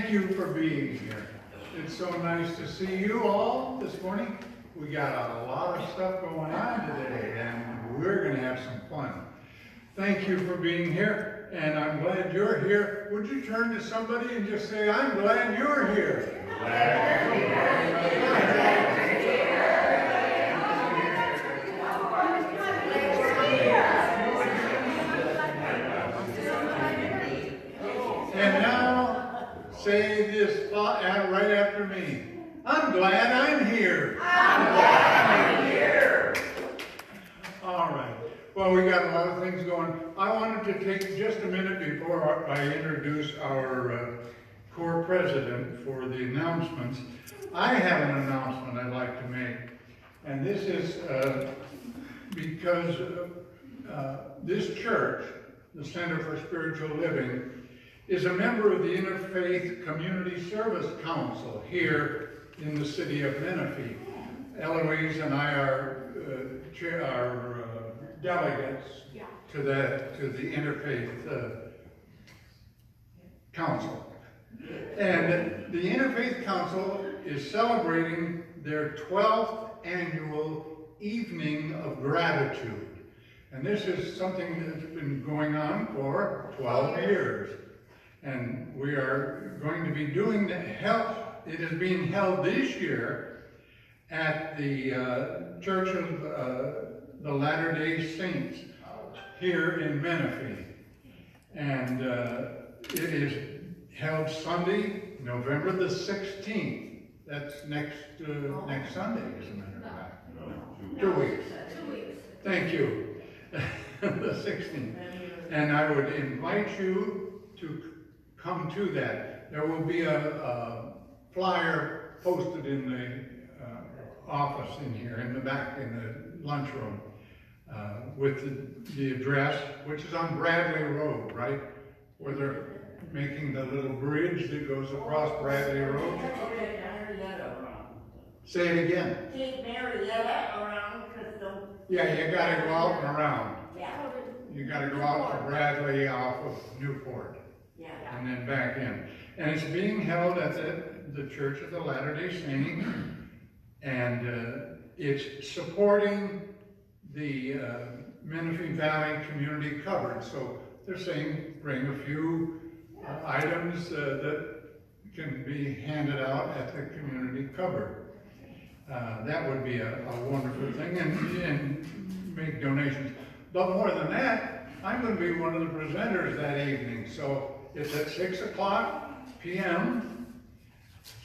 Thank you for being here. It's so nice to see you all this morning. We got a lot of stuff going on today, and we're going to have some fun. Thank you for being here, and I'm glad you're here. Would you turn to somebody and just say, I'm glad you're here. Glad you're here. And now, say this right after me. I'm glad I'm here. I'm glad I'm here. All right. Well, we got a lot of things going. I wanted to take just a minute before I introduce our core president for the announcements. I have an announcement I'd like to make. And this is because this church, the Center for Spiritual Living, is a member of the Interfaith Community Service Council here in the city of Menifee. Eloise and I are delegates to the Interfaith Council. And the Interfaith Council is celebrating their 12th annual Evening of Gratitude. And this is something that's been going on for 12 years. And we are going to be doing it is being held this year at the Church of the Latter-day Saints here in Menifee. And it is held Sunday, November the 16th. That's next Sunday, as a matter of fact. 2 weeks. 2 weeks. Thank you. The 16th. And I would invite you to come to that. There will be a flyer posted in the office in here, in the back, in the lunchroom, with the address, which is on Bradley Road, right? Where they're making the little bridge that goes across Bradley Road. Say it again. Take Marietta around Crystal. Yeah, you gotta go out and around. Yeah. You gotta go out to Bradley off of Newport. Yeah. And then back in. And it's being held at the Church of the Latter-day Saints, and it's supporting the Menifee Valley Community Cupboard. So they're saying bring a few items that can be handed out at the community cupboard. That would be a wonderful thing, and make donations. But more than that, I'm going to be one of the presenters that evening. So it's at 6 o'clock p.m.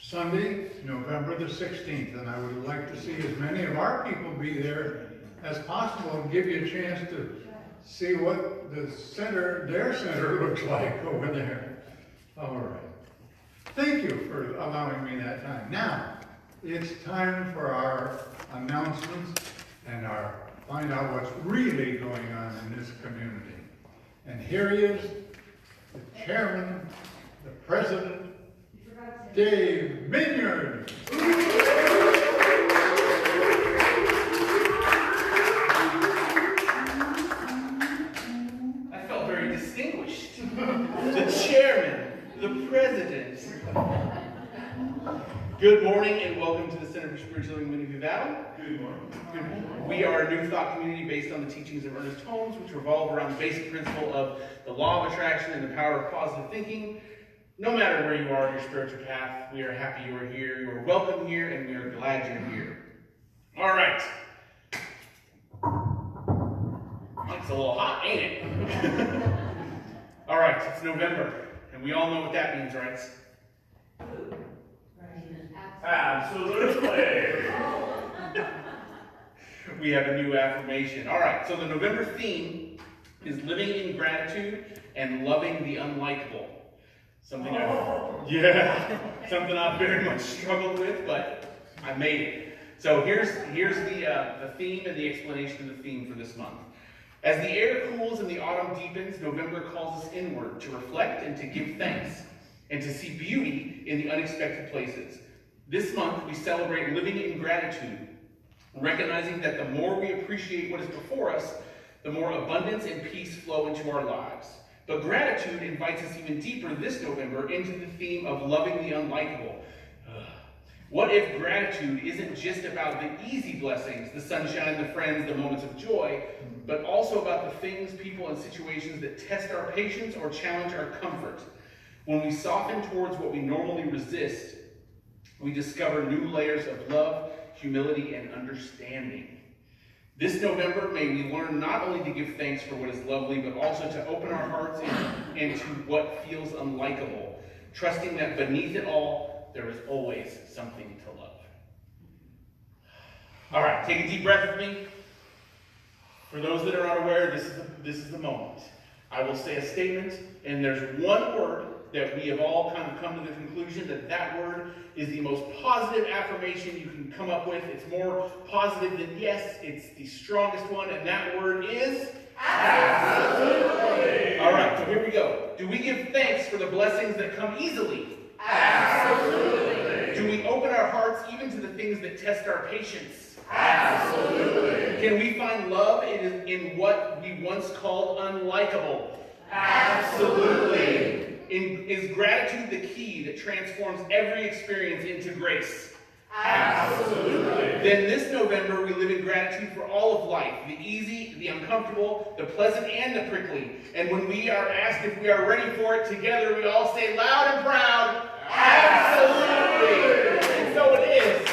Sunday, November the 16th. And I would like to see as many of our people be there as possible and give you a chance to see what their center looks like over there. All right. Thank you for allowing me that time. Now, it's time for our announcements and find out what's really going on in this community. And here he is, the chairman, the president, Dave Minyard. I felt very distinguished. The chairman, the president. Good morning and welcome to the Center for Spiritual Living Menifee Valley. Good morning. We are a new thought community based on the teachings of Ernest Holmes, which revolve around the basic principle of the law of attraction and the power of positive thinking. No matter where you are in your spiritual path, we are happy you are here, you are welcome here, and we are glad you're here. All right. It's a little hot, ain't it? All right, it's November, and we all know what that means, right? Absolutely. We have a new affirmation. All right, so the November theme is living in gratitude and loving the unlikable. Something I've very much struggled with, but I made it. So here's the theme and the explanation of the theme for this month. As the air cools and the autumn deepens, November calls us inward to reflect and to give thanks and to see beauty in the unexpected places. This month, we celebrate living in gratitude, recognizing that the more we appreciate what is before us, the more abundance and peace flow into our lives. But gratitude invites us even deeper this November into the theme of loving the unlikable. What if gratitude isn't just about the easy blessings, the sunshine, the friends, the moments of joy, but also about the things, people, and situations that test our patience or challenge our comfort? When we soften towards what we normally resist, we discover new layers of love, humility, and understanding. This November, may we learn not only to give thanks for what is lovely, but also to open our hearts into what feels unlikable, trusting that beneath it all, there is always something to love. All right, take a deep breath with me. For those that are unaware, this is the moment. I will say a statement, and there's one word that we have all kind of come to the conclusion that word is the most positive affirmation you can come up with. It's more positive than yes. It's the strongest one, and that word is absolutely. All right, so here we go. Do we give thanks for the blessings that come easily? Absolutely. Do we open our hearts even to the things that test our patience? Absolutely. Can we find love in what we once called unlikable? Absolutely. Is gratitude the key that transforms every experience into grace? Absolutely. Then this November, we live in gratitude for all of life, the easy, the uncomfortable, the pleasant, and the prickly. And when we are asked if we are ready for it together, we all say loud and proud, absolutely. And so it is.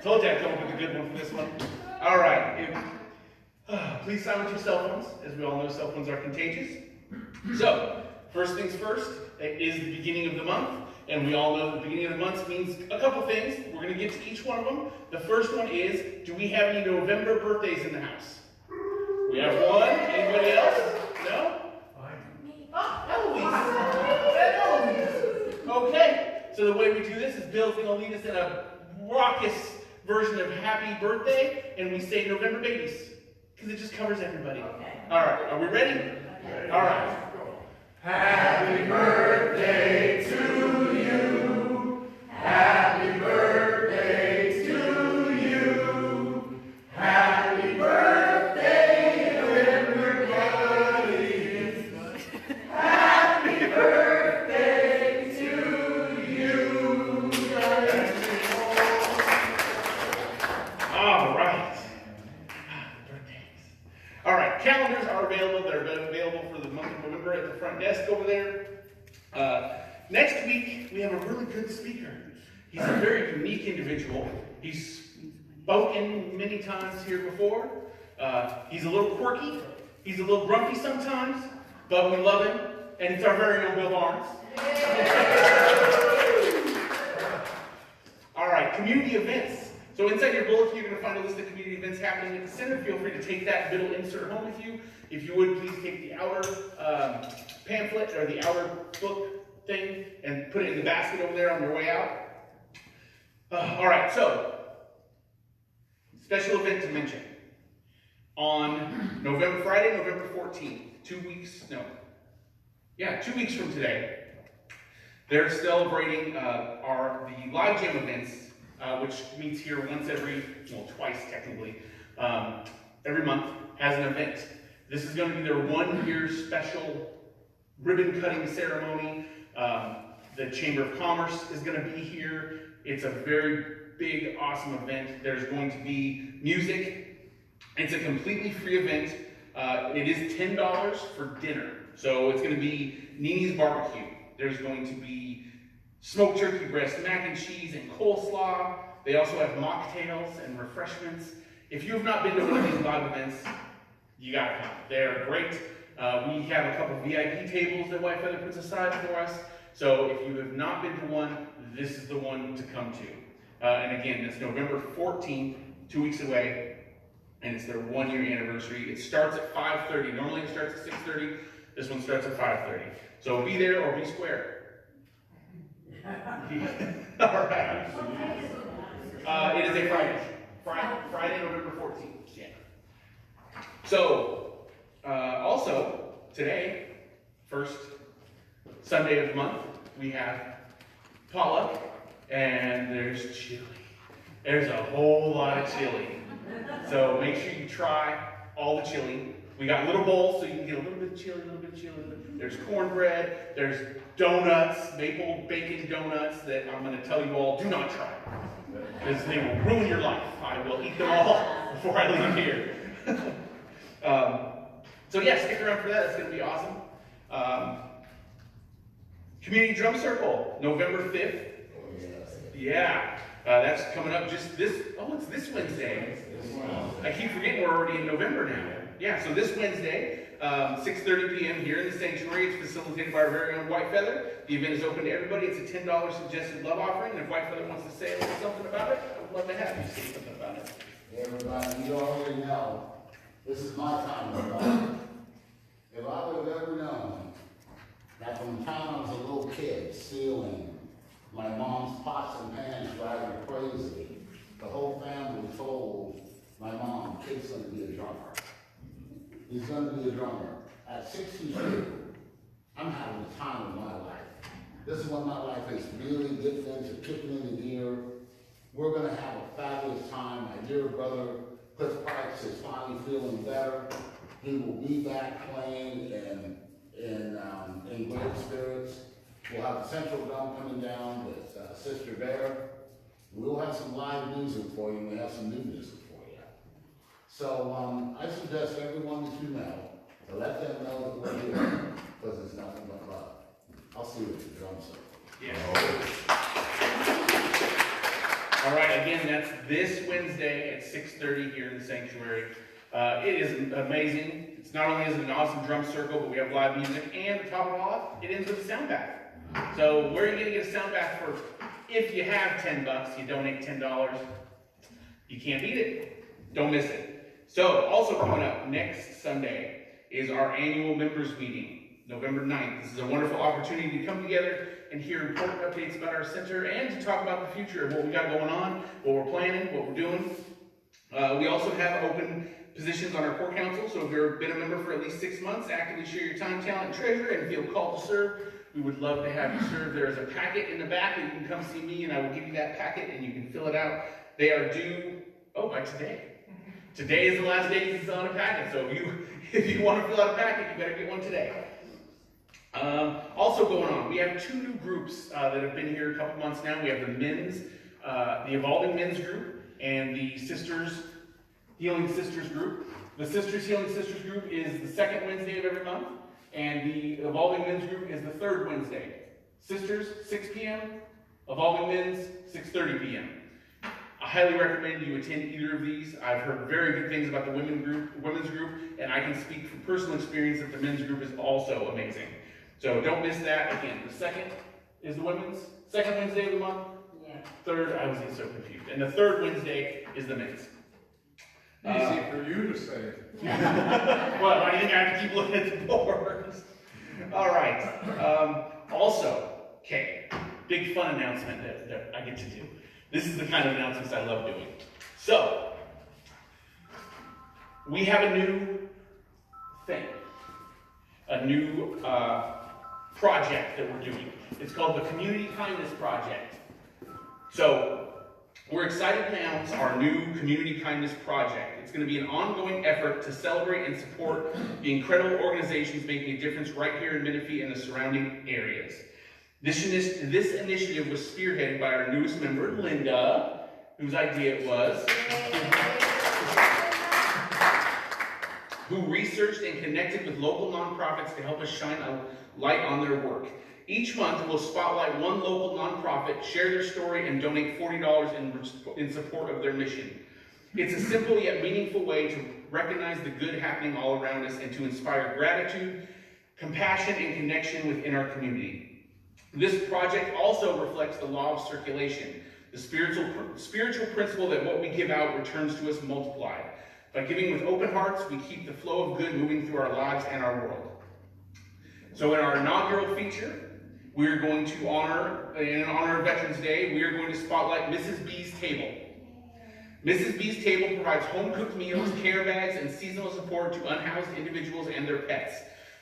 Told you I'd come up with a good one for this one. All right. Please silence your cell phones. As we all know, cell phones are contagious. So, first things first, it is the beginning of the month. And we all know the beginning of the month means a couple things. We're going to get to each one of them. The first one is, do we have any November birthdays in the house? We have one. Anybody else? No? Eloise. Okay. So the way we do this is Bill's going to lead us in a raucous version of happy birthday. And we say November babies. Because it just covers everybody. Okay. All right. Are we ready? Okay. All right. Happy birthday to you. Happy birthday to you. Happy birthday, everybody. Happy birthday to you. All right. All right, calendars are available. They're available for the month of November at the front desk over there. Next week, we have a really good speaker. He's a very unique individual. He's spoken many times here before. He's a little quirky. He's a little grumpy sometimes, but we love him. And it's our very own Bill Barnes. All right, community events. So inside your bulletin, you're going to find a list of community events happening at the center. Feel free to take that middle insert home with you. If you would, please take the outer pamphlet or the outer book thing and put it in the basket over there on your way out. All right, so special event to mention. On Friday, November 14th, 2 weeks from today, they're celebrating the live jam events, which meets here twice technically, every month, has an event. This is going to be their 1 year special ribbon cutting ceremony. The Chamber of Commerce is going to be here. It's a very big, awesome event. There's going to be music. It's a completely free event. It is $10 for dinner. So it's going to be Nini's Barbecue. There's going to be smoked turkey breast, mac and cheese, and coleslaw. They also have mocktails and refreshments. If you have not been to one of these live events, you gotta come. They're great. We have a couple VIP tables that White Feather puts aside for us. So if you have not been to one, this is the one to come to. And again, it's November 14th, 2 weeks away, and it's their 1 year anniversary. It starts at 5:30. Normally it starts at 6:30. This one starts at 5:30. So be there or be square. All right. It is a Friday, November 14th. Yeah. So, also, today, first Sunday of the month, we have potluck, and there's chili. There's a whole lot of chili. So make sure you try all the chili. We got little bowls so you can get a little bit of chili, a little bit of chili. There's cornbread, there's donuts, maple bacon donuts that I'm going to tell you all do not try, because they will ruin your life. I will eat them all before I leave here. So yeah, stick around for that. It's going to be awesome. Community Drum Circle, November 5th. Yeah, that's coming up just this, it's this Wednesday. I keep forgetting we're already in November now. Yeah, so this Wednesday, 6:30 p.m. here in the sanctuary. It's facilitated by our very own White Feather. The event is open to everybody. It's a $10 suggested love offering, and if White Feather wants to say a little something about it, I would love to have you say something about it. Hey everybody, you already know, this is my time to love. If I would have ever known that from the time I was a little kid, stealing my mom's pots and pans, driving her crazy, the whole family told my mom, kid's gonna be a drummer. He's gonna be a drummer. At 62, I'm having the time of my life. This is when my life is really getting into kicking into gear. We're gonna have a fabulous time. My dear brother, Cliff Pikes, is finally feeling better. He will be back playing in great spirits. We'll have the Central Dome coming down with Sister Bear. We'll have some live music for you, and we have some new music for you. So I suggest everyone that you know to let them know that we're here, because it's nothing but love. I'll see you at the drum circle. Yeah. All right, again, that's this Wednesday at 6:30 here in the sanctuary. It is amazing. It's not only is it an awesome drum circle, but we have live music, and to top it all off, it ends with a sound bath. So where are you going to get a sound bath for? If you have $10, you donate $10. You can't beat it. Don't miss it. So also coming up next Sunday is our annual members meeting, November 9th. This is a wonderful opportunity to come together and hear important updates about our center and to talk about the future of what we got going on, what we're planning, what we're doing. We also have open positions on our core council, so if you've been a member for at least 6 months, actively share your time, talent, and treasure, and feel called to serve, we would love to have you serve. There is a packet in the back that you can come see me, and I will give you that packet, and you can fill it out. They are due, by today. Today is the last day you can fill out a packet, so if you want to fill out a packet, you better get one today. Also going on, we have 2 new groups that have been here a couple months now. We have the men's, the Evolving Men's Group, and the Healing Sisters Group. The Healing Sisters Group is the second Wednesday of every month, and the Evolving Men's Group is the third Wednesday. Sisters, 6 p.m., Evolving Men's, 6:30 p.m. I highly recommend you attend either of these. I've heard very good things about the women's group, and I can speak from personal experience that the men's group is also amazing. So don't miss that. Again, the second is the women's, second Wednesday of the month. Yeah. Third, I was getting so confused. And the third Wednesday is the men's. Easy for you to say. Well, why do you think I have to keep looking at the boards? All right. Also, big fun announcement that I get to do. This is the kind of announcements I love doing. So, we have a new thing, a new project that we're doing. It's called the Community Kindness Project. So, we're excited to announce our new Community Kindness Project. It's going to be an ongoing effort to celebrate and support the incredible organizations making a difference right here in Menifee and the surrounding areas. This initiative was spearheaded by our newest member, Linda, whose idea it was, who researched and connected with local nonprofits to help us shine a light on their work. Each month, we'll spotlight one local nonprofit, share their story, and donate $40 in support of their mission. It's a simple yet meaningful way to recognize the good happening all around us and to inspire gratitude, compassion, and connection within our community. This project also reflects the law of circulation, the spiritual principle that what we give out returns to us multiplied. By giving with open hearts, we keep the flow of good moving through our lives and our world. So in our inaugural feature, we're going to in honor of Veterans Day, we are going to spotlight Mrs. B's Table. Mrs. B's Table provides home-cooked meals, care bags, and seasonal support to unhoused individuals and their pets,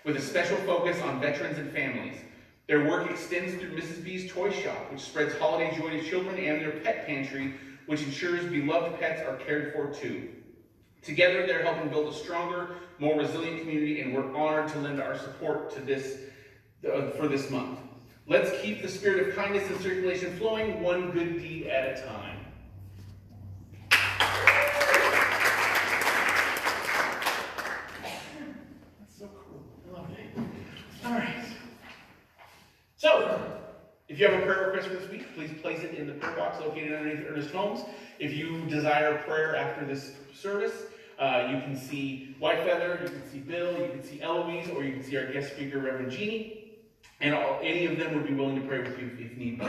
with a special focus on veterans and families. Their work extends through Mrs. B's Toy Shop, which spreads holiday joy to children, and their pet pantry, which ensures beloved pets are cared for too. Together, they're helping build a stronger, more resilient community, and we're honored to lend our support to this for this month. Let's keep the spirit of kindness and circulation flowing, one good deed at a time. That's so cool. I love it. All right. So, if you have a prayer request for this week, please place it in the prayer box located underneath Ernest Holmes. If you desire prayer after this service, you can see Whitefeather, you can see Bill, you can see Eloise, or you can see our guest speaker, Reverend Jeannie. And any of them would be willing to pray with you if need be.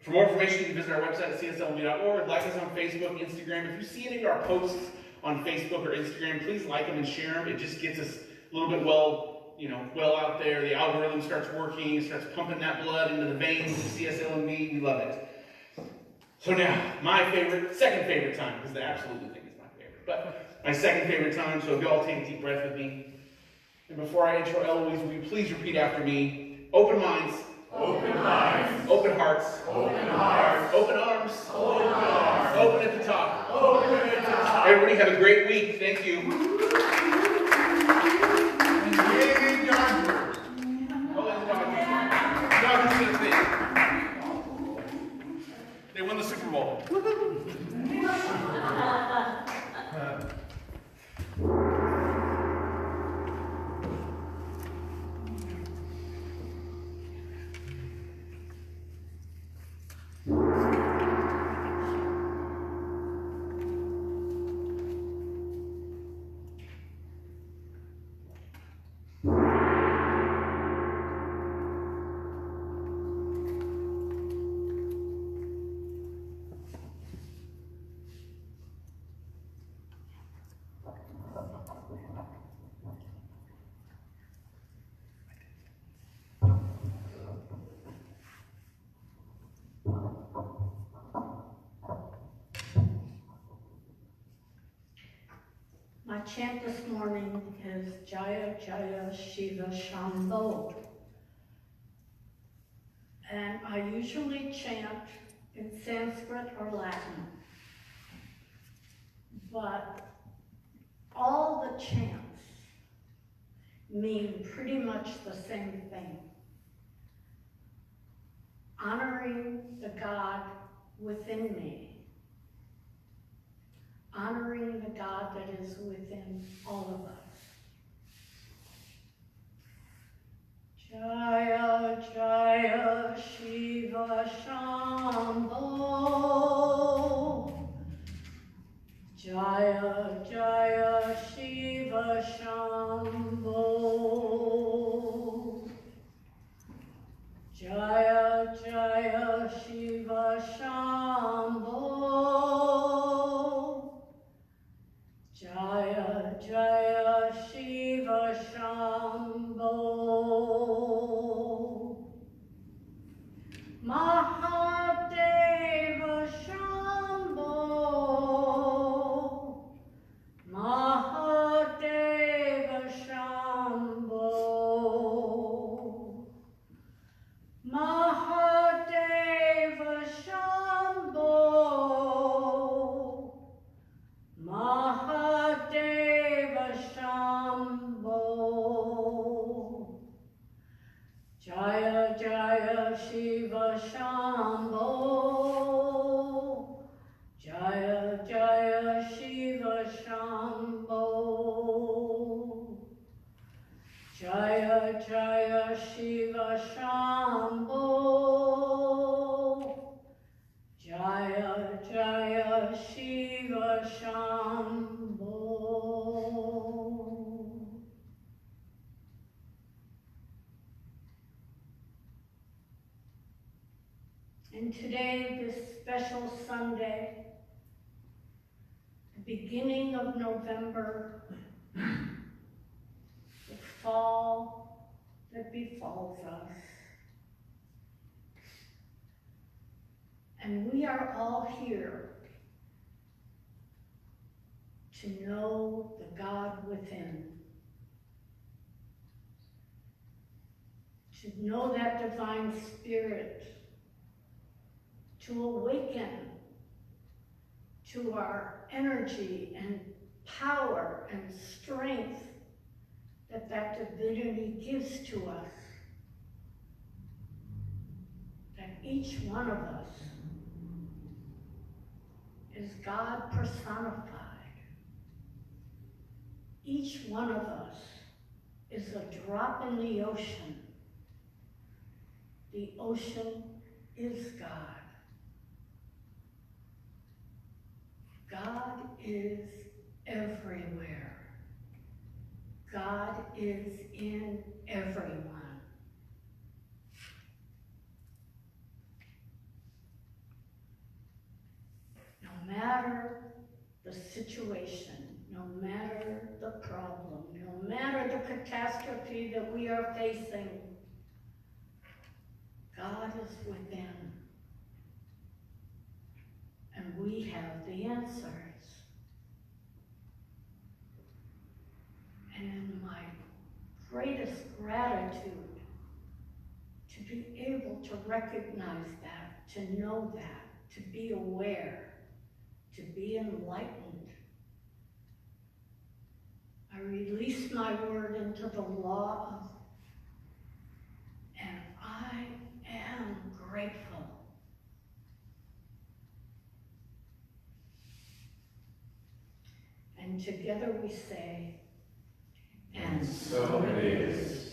For more information, you can visit our website at CSLMV.org. Like us on Facebook, Instagram. If you see any of our posts on Facebook or Instagram, please like them and share them. It just gets us a little bit well out there. The algorithm starts working, it starts pumping that blood into the veins of CSLMV. We love it. So now, my second favorite time, because the absolutely thing is my favorite, but my second favorite time, so if you all take a deep breath with me. And before I intro Eloise, will you please repeat after me? Open minds. Open minds. Open hearts. Open hearts. Open arms. Open arms. Open at the top. Open at the top. Everybody have a great week. Thank you. Yay, Dodgers! Oh, and the Dodgers. Dodgers did a thing. They won the Super Bowl. My chant this morning is Jaya Jaya Shiva Shambho. And I usually chant in Sanskrit or Latin. But all the chants mean pretty much the same thing. Honoring the God within me. Honoring the God that is within all of us. Jaya Jaya Shiva Shambho. Jaya Jaya Shiva Shambho. Jaya Jaya Shiva Shambho. Jaya Jaya Shiva Shambho. Mahadeva Shambho. Mahadeva Shambho. Mahadeva Shambho. Mahadeva Shambho. Jaya Jaya Shiva Shambho. Jaya Jaya Shiva Shambho. Jaya Jaya Shiva Shambho. Jaya Jaya Shiva Shambho. And today, this special Sunday, the beginning of November, the fall that befalls us. And we are all here to know the God within, to know that divine spirit, to awaken to our energy and power and strength that divinity gives to us. That each one of us is God personified. Each one of us is a drop in the ocean. The ocean is God. God is everywhere. God is in everyone. No matter the situation, no matter the problem, no matter the catastrophe that we are facing, God is within. And we have the answers. And in my greatest gratitude, to be able to recognize that, to know that, to be aware, to be enlightened, I release my word into the law of, and I am grateful. And together we say, and So it is.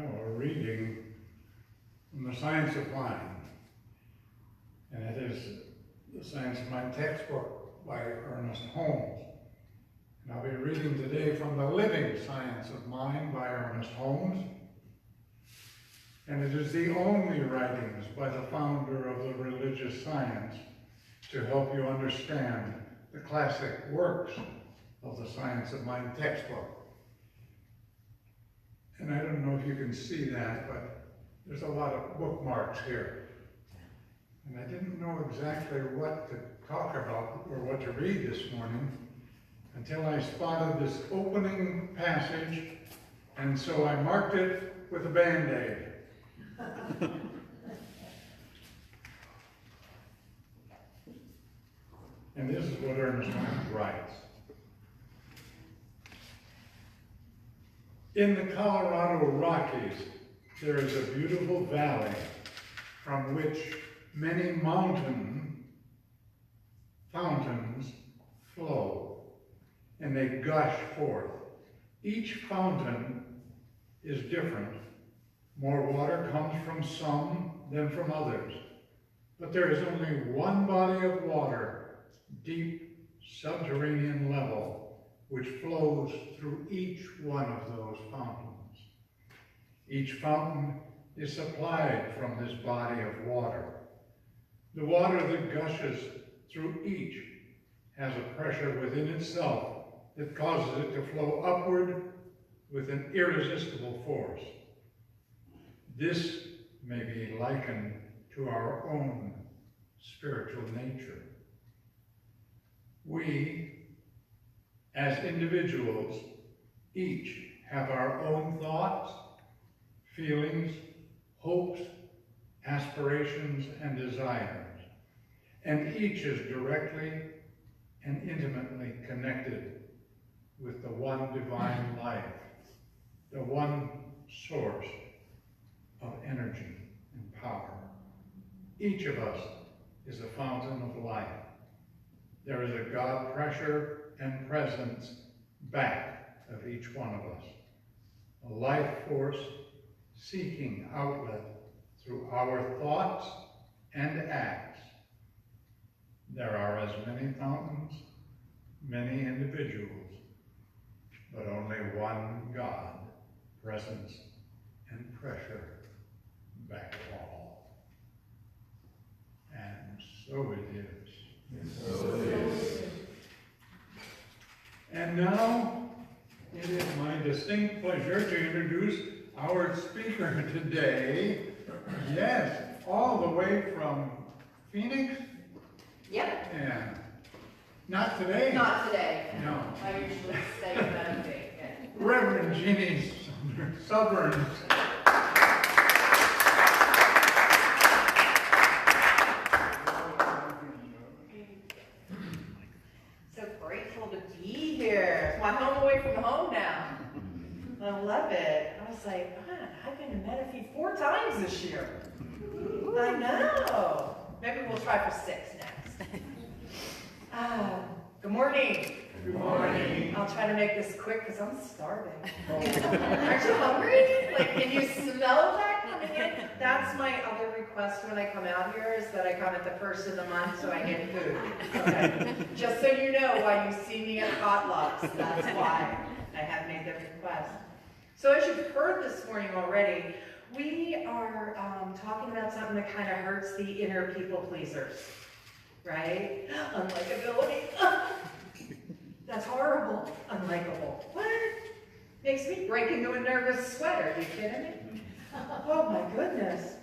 we're reading from the Science of Mind. And it is the Science of Mind textbook by Ernest Holmes. And I'll be reading today from the Living Science of Mind by Ernest Holmes. And it is the only writings by the founder of the religious science to help you understand the classic works of the Science of Mind textbook. And I don't know if you can see that, but there's a lot of bookmarks here. And I didn't know exactly what to talk about or what to read this morning until I spotted this opening passage, and so I marked it with a Band-Aid. And this is what Ernest Holmes writes. In the Colorado Rockies, there is a beautiful valley from which many mountain fountains flow, and they gush forth. Each fountain is different. More water comes from some than from others. But there is only one body of water, deep subterranean level, which flows through each one of those fountains. Each fountain is supplied from this body of water. The water that gushes through each has a pressure within itself that causes it to flow upward with an irresistible force. This may be likened to our own spiritual nature. We, as individuals, each have our own thoughts, feelings, hopes, aspirations, and desires, and each is directly and intimately connected with the one divine life, the one source of energy and power. Each of us is a fountain of life. There is a God pressure and presence back of each one of us, a life force seeking outlet through our thoughts and acts. There are as many fountains, many individuals, but only one God, presence, and pressure back of all. And so it is. So it is. And now, it is my distinct pleasure to introduce our speaker today. Yes, all the way from Phoenix? Yep, And not today. not today. No. I usually stay in Medicaid. Reverend Jeannie Soverns. So grateful to be here. It's my home away from home now. I love it. I was like, man, I've been to Menifee 4 times this year. I know. Maybe we'll try for 6 next. Good morning. Good morning. I'll try to make this quick because I'm starving. Aren't you hungry? Like, can you smell that coming in? That's my other request when I come out here, is that I come at the first of the month so I get food. Okay. Just so you know, why you see me at potlucks, that's why I have made the request. So as you've heard this morning already, we are talking about something that kind of hurts the inner people pleasers, right? Unlikability. That's horrible. Unlikable. What? Makes me break into a nervous sweat. Are you kidding me? Oh my goodness.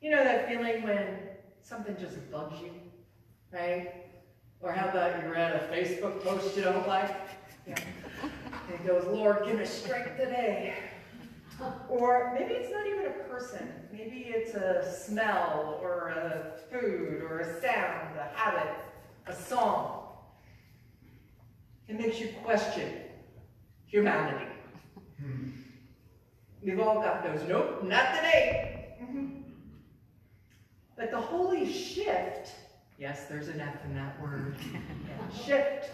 You know that feeling when something just bugs you, right? Or how about you read a Facebook post you don't like? Yeah. And it goes, Lord, give me strength today. Or maybe it's not even a person. Maybe it's a smell, or a food, or a sound, a habit, a song. It makes you question humanity. We've all got those, nope, not today. But the holy shift, yes, there's an F in that word, shift.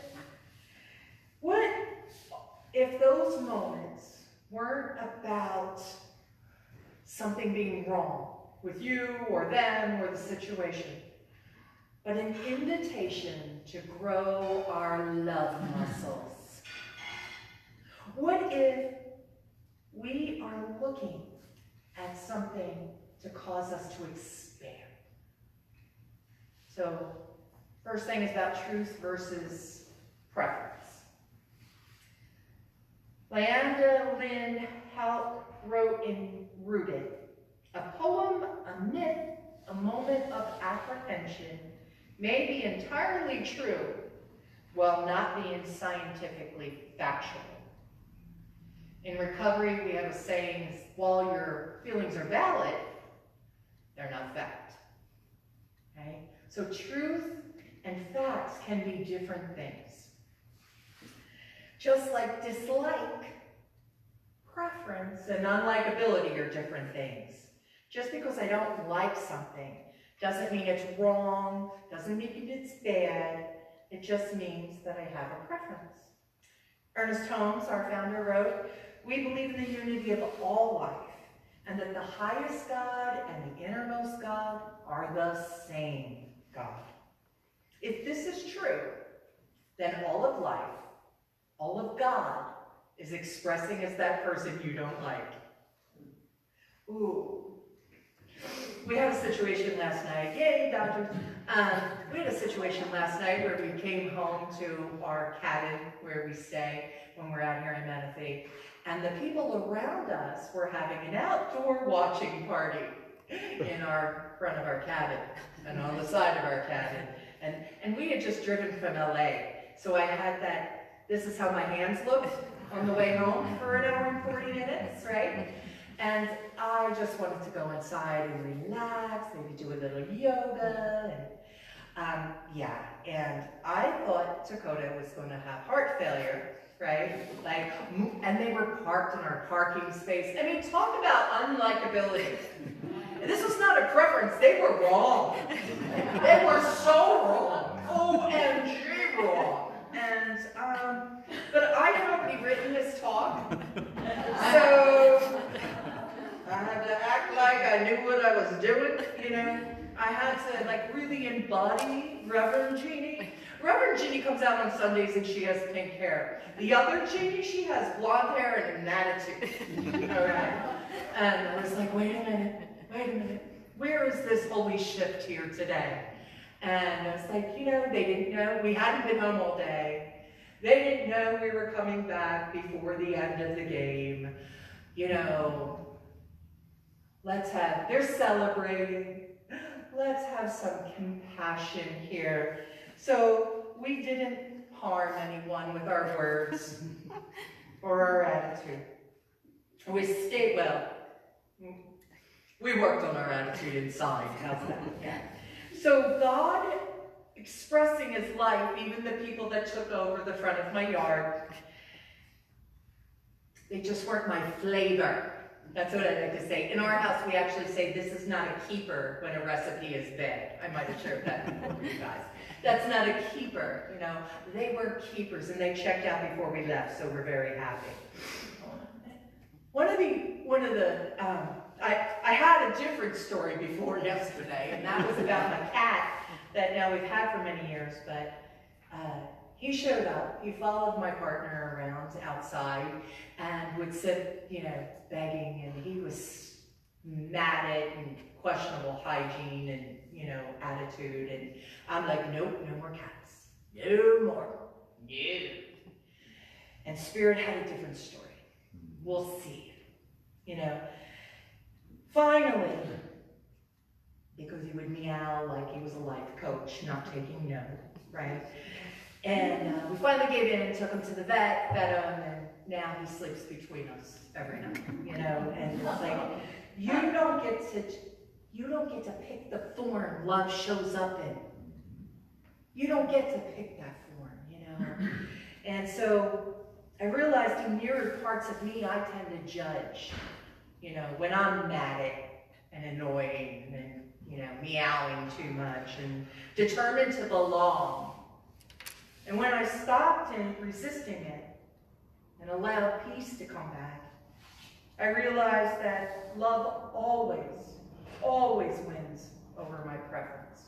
What if those moments weren't about something being wrong with you or them or the situation, but an invitation to grow our love muscles. What if we are looking at something to cause us to expand? So, first thing is about truth versus preference. Leanda Lynn Hout wrote in Rooted, a poem, a myth, a moment of apprehension may be entirely true while not being scientifically factual. In recovery, we have a saying, while your feelings are valid, they're not fact. Okay? So truth and facts can be different things. Just like dislike, preference, and unlikability are different things. Just because I don't like something doesn't mean it's wrong, doesn't mean it's bad, it just means that I have a preference. Ernest Holmes, our founder, wrote, "We believe in the unity of all life, and that the highest God and the innermost God are the same God. If this is true, then all of life, all of God, is expressing as that person you don't like." Ooh. We had a situation last night, yay, Dodgers. We had a situation last night where we came home to our cabin where we stay when we're out here in Menifee, and the people around us were having an outdoor watching party in front of our cabin and on the side of our cabin. And we had just driven from LA, so I had that, this is how my hands looked on the way home for an hour and 40 minutes, right? And I just wanted to go inside and relax, maybe do a little yoga, and I thought Dakota was going to have heart failure, right? And they were parked in our parking space. I mean, talk about unlikability. This was not a preference, they were wrong. They were so wrong, OMG wrong. And, but I had already written this talk, so I had to act like I knew what I was doing, you know. I had to really embody Reverend Jeannie. Reverend Jeannie comes out on Sundays and she has pink hair. The other Jeannie, she has blonde hair and an attitude, all right? And I was like, wait a minute, where is this holy shift here today? And I was like, you know, they didn't know, we hadn't been home all day. They didn't know we were coming back before the end of the game. You know, they're celebrating. Let's have some compassion here. So we didn't harm anyone with our words or our attitude. We stayed, we worked on our attitude inside, how's that? Yeah. So God expressing his life, even the people that took over the front of my yard, they just weren't my flavor. That's what I like to say. In our house, we actually say this is not a keeper when a recipe is bad. I might have shared that before with you guys. That's not a keeper, you know. They were keepers, and they checked out before we left, so we're very happy. I had a different story before yesterday, and that was about my cat that now we've had for many years, but he showed up. He followed my partner around outside and would sit, you know, begging, and he was matted and questionable hygiene and, you know, attitude, and I'm like, nope, no more cats. No more. No. And Spirit had a different story. We'll see. You know, finally, because he would meow like he was a life coach, not taking no, right? And we finally gave in and took him to the vet him, and now he sleeps between us every night, you know? And it's like, you don't get to pick the thorn love shows up in. You don't get to pick that thorn, you know? And so I realized in mirrored parts of me, I tend to judge, you know, when I'm mad and annoying and, you know, meowing too much and determined to belong. And when I stopped in resisting it and allowed peace to come back, I realized that love always wins over my preference.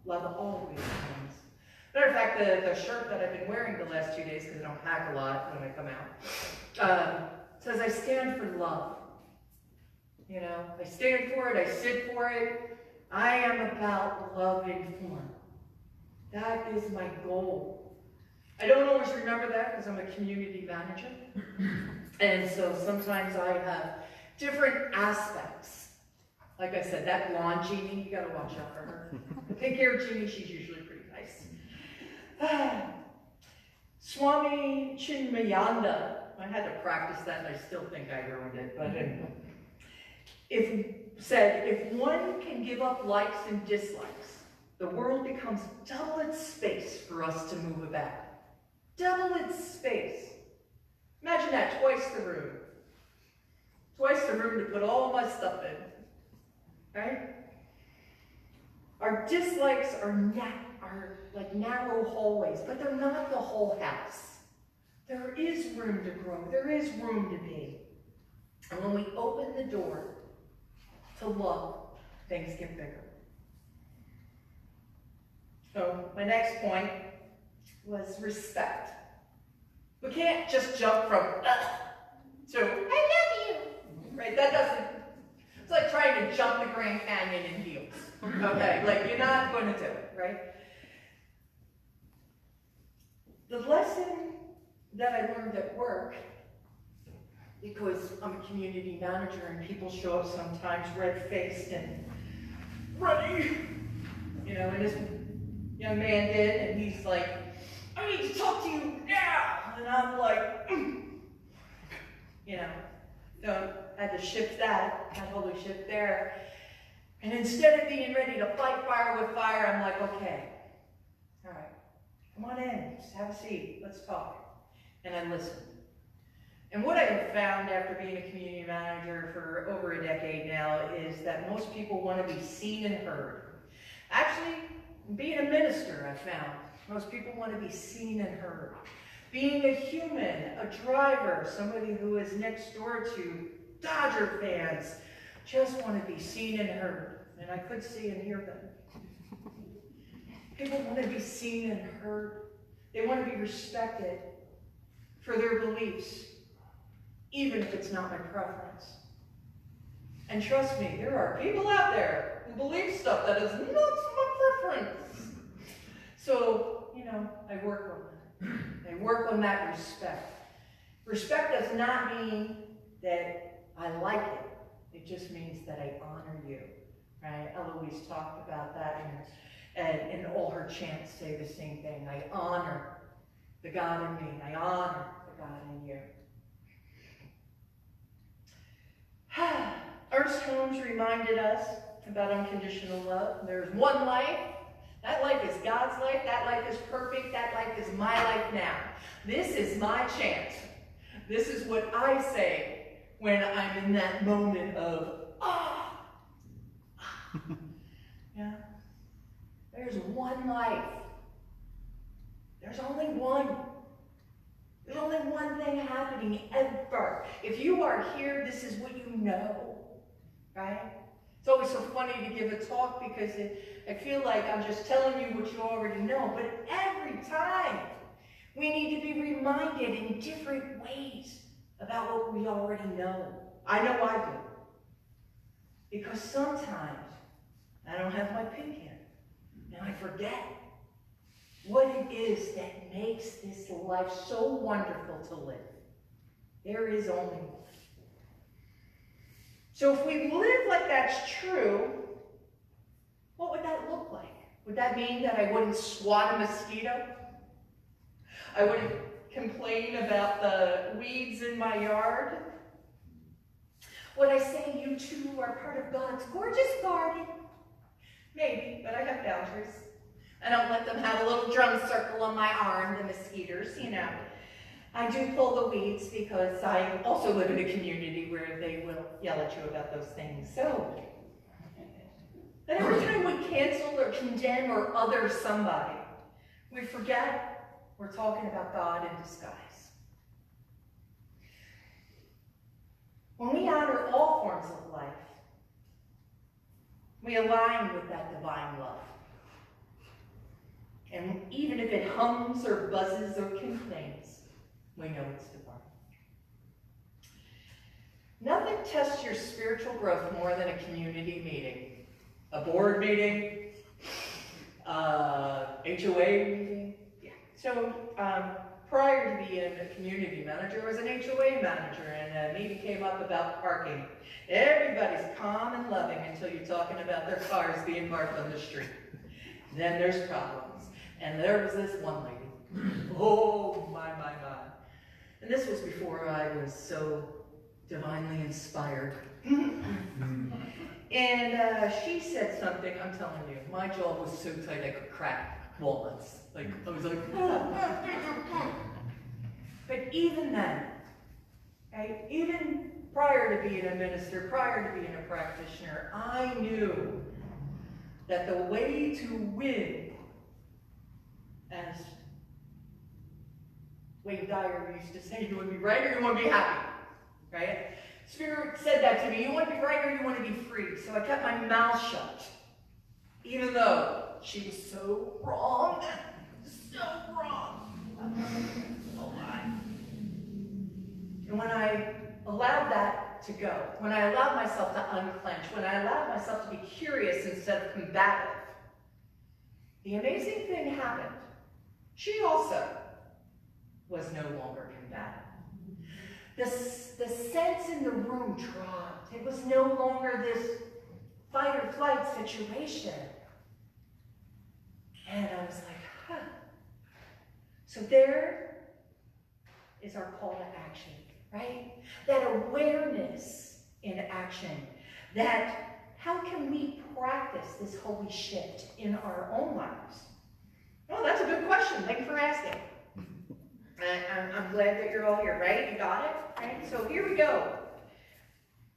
Love always wins. Matter of fact, the shirt that I've been wearing the last 2 days, because I don't pack a lot when I come out, says I stand for love. You know, I stand for it, I sit for it. I am about love informed. That is my goal. I don't always remember that because I'm a community manager. And so sometimes I have different aspects. Like I said, that blonde Jeannie, you gotta watch out for her. The pink-haired Jeannie, she's usually pretty nice. Swami Chinmayanda, I had to practice that and I still think I ruined it, but anyway. If one can give up likes and dislikes, the world becomes double its space for us to move about. Double its space. Imagine that, twice the room. Twice the room to put all my stuff in, right? Our dislikes are like narrow hallways, but they're not the whole house. There is room to grow, there is room to be. And when we open the door to love, things get bigger. So my next point was respect. We can't just jump from to I love you, right? That doesn't. It's like trying to jump the Grand Canyon in heels. Okay, like you're not going to do it, right? The lesson that I learned at work, because I'm a community manager and people show up sometimes red-faced and ready, you know, and this young man did, and he's like, I need to talk to you now, and I'm like, you know, so I had to shift that, I totally shift there, and instead of being ready to fight fire with fire, I'm like, okay, all right, come on in, just have a seat, let's talk, and I listened. And what I have found after being a community manager for over a decade now is that most people want to be seen and heard. Actually, being a minister, I found, most people want to be seen and heard. Being a human, a driver, somebody who is next door to Dodger fans, just want to be seen and heard. And I could see and hear them. People want to be seen and heard. They want to be respected for their beliefs, even if it's not my preference. And trust me, there are people out there who believe stuff that is not my preference. So, you know, I work on that. I work on that respect. Respect does not mean that I like it. It just means that I honor you, right? Eloise talked about that, and all her chants say the same thing. I honor the God in me. I honor the God in you. Ernst Holmes reminded us about unconditional love. There's one life. That life is God's life. That life is perfect. That life is my life now. This is my chant. This is what I say when I'm in that moment of, yeah. There's one life. There's only one. There's only one thing happening ever. If you are here, this is what you know, right? It's always so funny to give a talk because I feel like I'm just telling you what you already know. But every time, we need to be reminded in different ways about what we already know. I know I do. Because sometimes I don't have my pick in, and I forget what it is that makes this life so wonderful to live. There is only one. So if we live like that's true, what would that look like? Would that mean that I wouldn't swat a mosquito? I wouldn't complain about the weeds in my yard? Would I say you two are part of God's gorgeous garden? Maybe, but I have boundaries. I don't let them have a little drum circle on my arm, the mosquitoes, you know. I do pull the weeds because I also live in a community where they will yell at you about those things. So, but every time we cancel or condemn or other somebody, we forget we're talking about God in disguise. When we honor all forms of life, we align with that divine love. And even if it hums or buzzes or complains, we know it's divine. Nothing tests your spiritual growth more than a community meeting. A board meeting, HOA meeting. Yeah. So prior to being a community manager, I was an HOA manager, and a meeting came up about parking. Everybody's calm and loving until you're talking about their cars being parked on the street. Then there's problems. And there was this one lady. Oh, my. And this was before I was so divinely inspired. And she said something, I'm telling you, my jaw was so tight I could crack walnuts. Like, I was like, But even then, right, even prior to being a minister, prior to being a practitioner, I knew that the way to win, as Wayne Dyer used to say, you want to be right or you want to be happy, right? Spirit said that to me, you want to be right or you want to be free. So I kept my mouth shut, even though she was so wrong, so wrong. Oh my. And when I allowed that to go, when I allowed myself to unclench, when I allowed myself to be curious instead of combative, the amazing thing happened. She also was no longer combative. The sense in the room dropped. It was no longer this fight or flight situation. And I was like, huh. So there is our call to action, right? That awareness in action. That how can we practice this holy shift in our own lives? Oh, that's a good question. Thank you for asking. I'm glad that you're all here, right? You got it? Right? So here we go.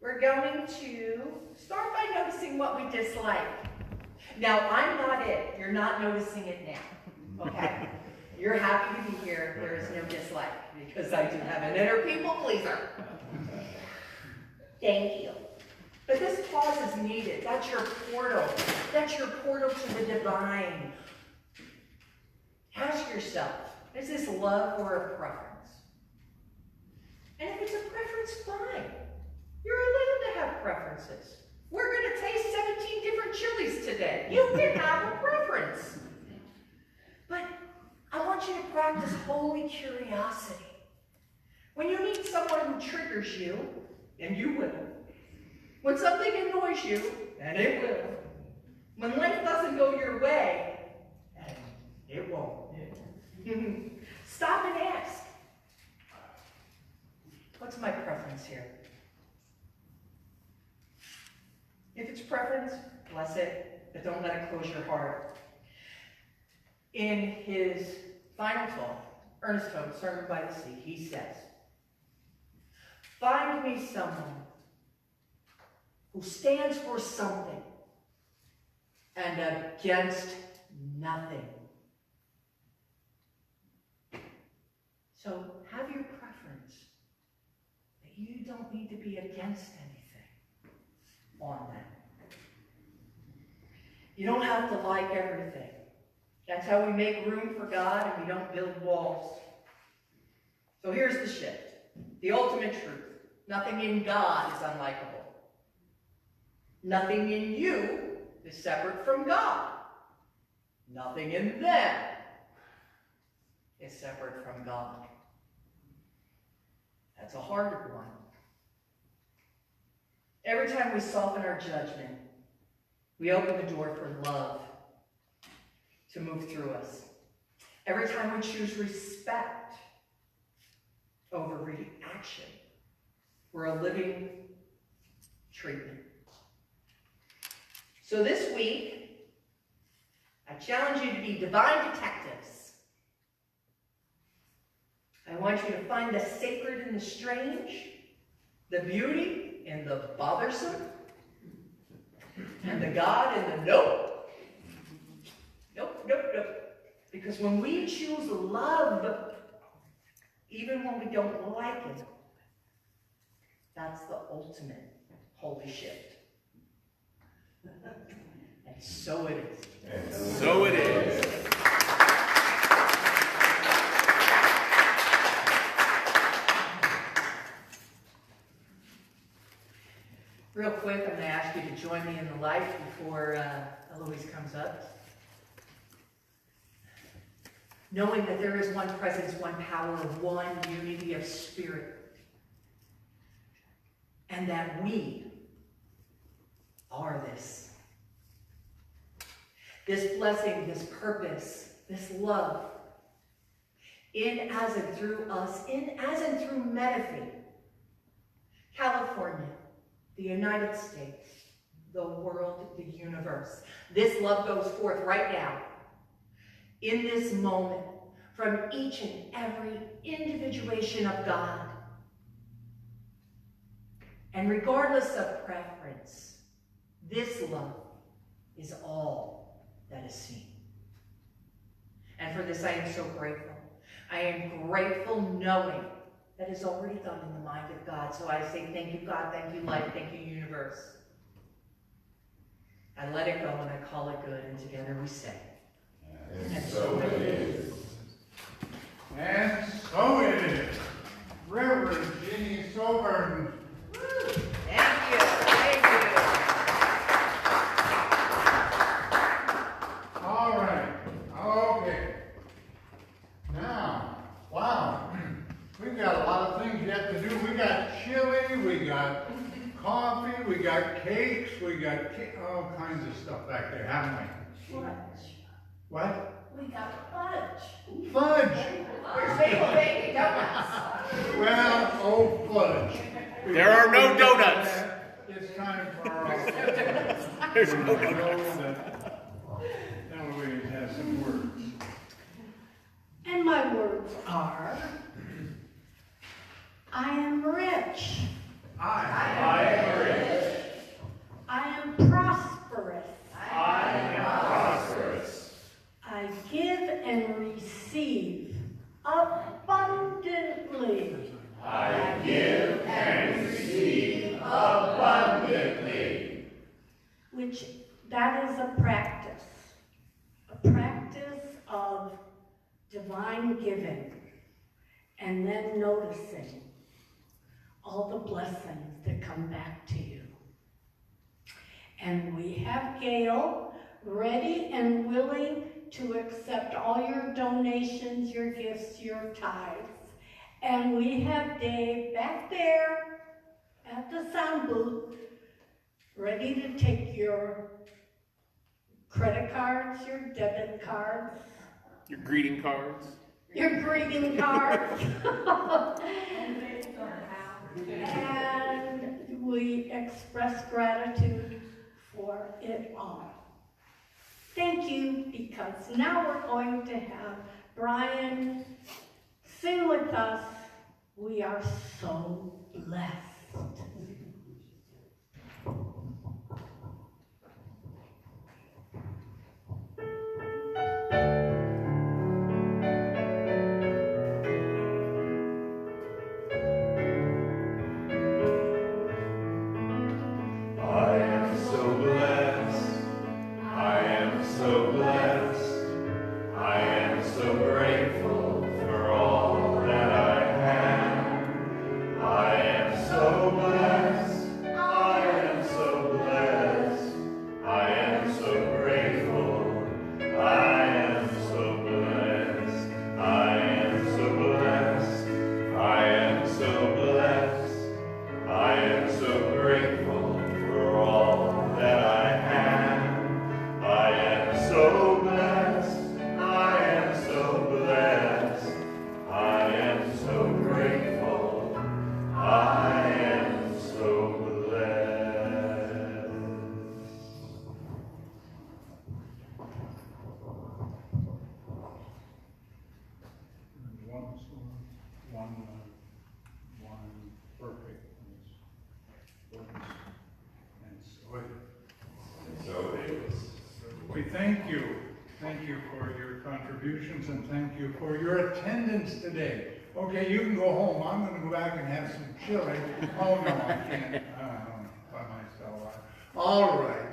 We're going to start by noticing what we dislike. Now, I'm not it. You're not noticing it now. Okay? You're happy to be here. There is no dislike because I do have an inner people pleaser. Thank you. But this pause is needed. That's your portal. That's your portal to the divine. Ask yourself, is this love or a preference? And if it's a preference, fine. You're allowed to have preferences. We're going to taste 17 different chilies today. You can have a preference. But I want you to practice holy curiosity. When you meet someone who triggers you, and you will. When something annoys you, and it will. When life doesn't go your way, and it won't. Stop and ask, what's my preference here? If it's preference, bless it, but don't let it close your heart. In his final talk, Ernest Holmes, Sermon by the Sea, he says, find me someone who stands for something and against nothing. So have your preference, but you don't need to be against anything on that. You don't have to like everything. That's how we make room for God and we don't build walls. So here's the shift. The ultimate truth. Nothing in God is unlikable. Nothing in you is separate from God. Nothing in them is separate from God. That's a harder one. Every time we soften our judgment, we open the door for love to move through us. Every time we choose respect over reaction, we're a living treatment. So this week, I challenge you to be divine detectives. I want you to find the sacred in the strange, the beauty in the bothersome, and the God in the nope. Nope, nope, nope. Because when we choose love, even when we don't like it, That's the ultimate holy shift. And so it is. And so it is. Real quick, I'm going to ask you to join me in the light before Eloise comes up. Knowing that there is one presence, one power, one unity of spirit. And that we are this. This blessing, this purpose, this love. In, as, and through us. In, as, and through Menifee. California. The United States. The world, the universe. This love goes forth right now. In this moment. From each and every individuation of God. And regardless of preference, this love is all that is seen. And for this I am so grateful. I am grateful knowing that is already done in the mind of God. So I say thank you, God, thank you, life, thank you, universe. I let it go and I call it good, and together we say. And so it is. And so it is. Reverend Jeannie Soverns. Thank you, thank you. All right. Okay. Now, wow. We've got a lot of things yet to do. We got chili, we got coffee, we got cakes, we got all kinds of stuff back there, haven't we? Fudge. What? We got fudge. Fudge. Where's Maple Baby Donuts? Well, oh, fudge. There are no donuts. It's time for our... There's no I know that Eloise has some words. And my words are, I am rich. I am rich. I am prosperous. I am prosperous. I give and receive abundantly. I give and receive abundantly. Which, that is a practice of divine giving, and then noticing all the blessings that come back to you. And we have Gail ready and willing to accept all your donations, your gifts, your tithes. And we have Dave back there at the sound booth, ready to take your credit cards, your debit cards, Your greeting cards. your greeting cards. And we express gratitude for it all. Thank you, because now we're going to have Brian sing with us. We are so blessed. One perfect. And so it is. We thank you. Thank you for your contributions and thank you for your attendance today. Okay, you can go home, I'm gonna go back and have some chili. Oh, no, I can't, by myself. All right.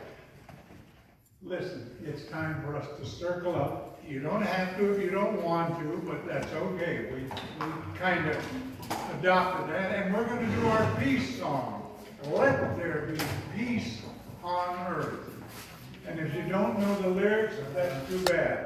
Listen, it's time for us to circle up. You don't have to if you don't want to, but that's okay. We kind of adopted that, and we're gonna do our peace song. Let there be peace on earth. And if you don't know the lyrics, that's too bad.